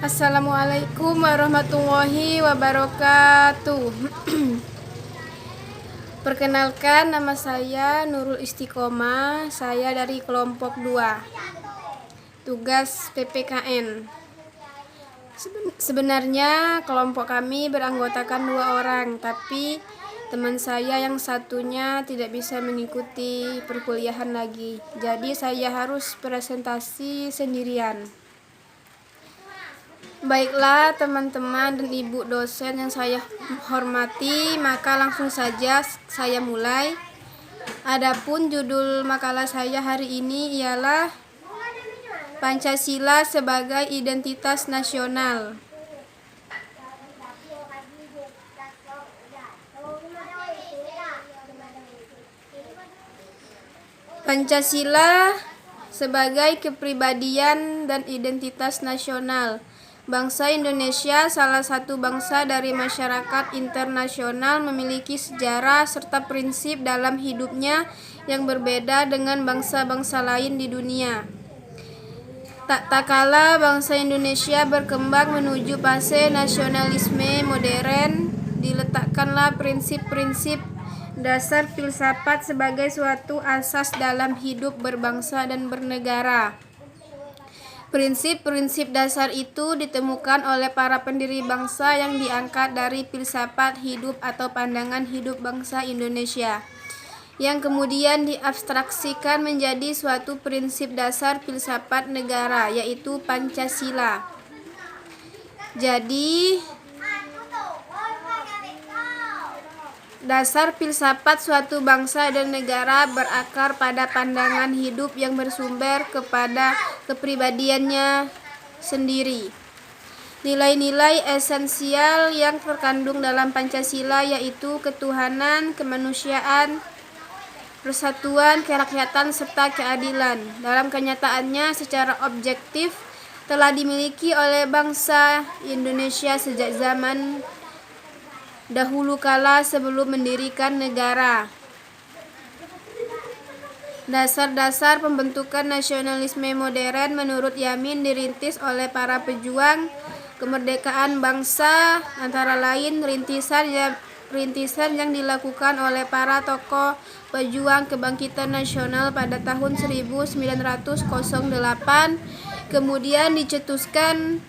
Assalamualaikum warahmatullahi wabarakatuh. Perkenalkan, nama saya Nurul Istiqomah. Saya dari kelompok 2, tugas PPKN. Sebenarnya kelompok kami beranggotakan 2 orang, tapi teman saya yang satunya tidak bisa mengikuti perkuliahan lagi. Jadi saya harus presentasi sendirian. Baiklah teman-teman dan ibu dosen yang saya hormati, maka langsung saja saya mulai. Adapun judul makalah saya hari ini ialah Pancasila sebagai Identitas Nasional. Pancasila sebagai kepribadian dan identitas nasional. Bangsa Indonesia, salah satu bangsa dari masyarakat internasional, memiliki sejarah serta prinsip dalam hidupnya yang berbeda dengan bangsa-bangsa lain di dunia. Tak kala bangsa Indonesia berkembang menuju fase nasionalisme modern, diletakkanlah prinsip-prinsip dasar filsafat sebagai suatu asas dalam hidup berbangsa dan bernegara. Prinsip-prinsip dasar itu ditemukan oleh para pendiri bangsa yang diangkat dari filsafat hidup atau pandangan hidup bangsa Indonesia, yang kemudian diabstraksikan menjadi suatu prinsip dasar filsafat negara, yaitu Pancasila. Jadi, dasar filsafat suatu bangsa dan negara berakar pada pandangan hidup yang bersumber kepada kepribadiannya sendiri. Nilai-nilai esensial yang terkandung dalam Pancasila yaitu ketuhanan, kemanusiaan, persatuan, kerakyatan, serta keadilan. Dalam kenyataannya, secara objektif telah dimiliki oleh bangsa Indonesia sejak zaman dahulu kala sebelum mendirikan negara. Dasar-dasar pembentukan nasionalisme modern menurut Yamin dirintis oleh para pejuang kemerdekaan bangsa, antara lain rintisan yang dilakukan oleh para tokoh pejuang kebangkitan nasional pada tahun 1908, kemudian dicetuskan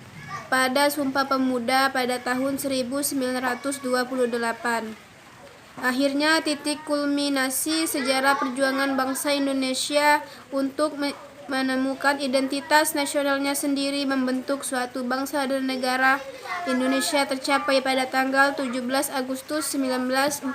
pada Sumpah Pemuda pada tahun 1928. Akhirnya titik kulminasi sejarah perjuangan bangsa Indonesia untuk menemukan identitas nasionalnya sendiri, membentuk suatu bangsa dan negara Indonesia tercapai pada tanggal 17 Agustus 1945,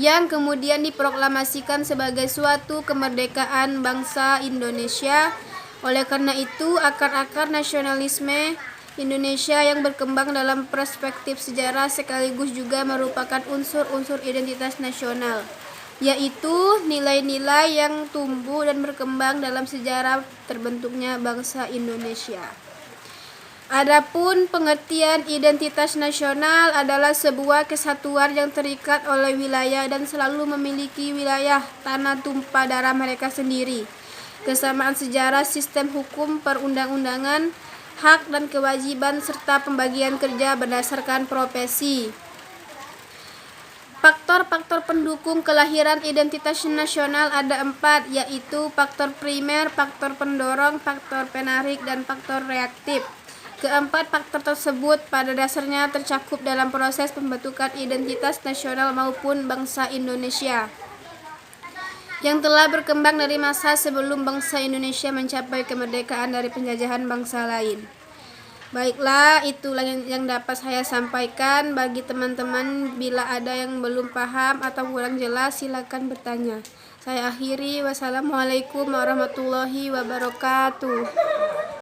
yang kemudian diproklamasikan sebagai suatu kemerdekaan bangsa Indonesia. Oleh karena itu, akar-akar nasionalisme Indonesia yang berkembang dalam perspektif sejarah sekaligus juga merupakan unsur-unsur identitas nasional, yaitu nilai-nilai yang tumbuh dan berkembang dalam sejarah terbentuknya bangsa Indonesia. Adapun pengertian identitas nasional adalah sebuah kesatuan yang terikat oleh wilayah dan selalu memiliki wilayah tanah tumpah darah mereka sendiri, kesamaan sejarah, sistem hukum, perundang-undangan, hak dan kewajiban, serta pembagian kerja berdasarkan profesi. Faktor-faktor pendukung kelahiran identitas nasional ada 4, yaitu faktor primer, faktor pendorong, faktor penarik, dan faktor reaktif. Keempat faktor tersebut pada dasarnya tercakup dalam proses pembentukan identitas nasional maupun bangsa Indonesia yang telah berkembang dari masa sebelum bangsa Indonesia mencapai kemerdekaan dari penjajahan bangsa lain. Baiklah, itulah yang dapat saya sampaikan. Bagi teman-teman, bila ada yang belum paham atau kurang jelas, silakan bertanya. Saya akhiri. Wassalamualaikum warahmatullahi wabarakatuh.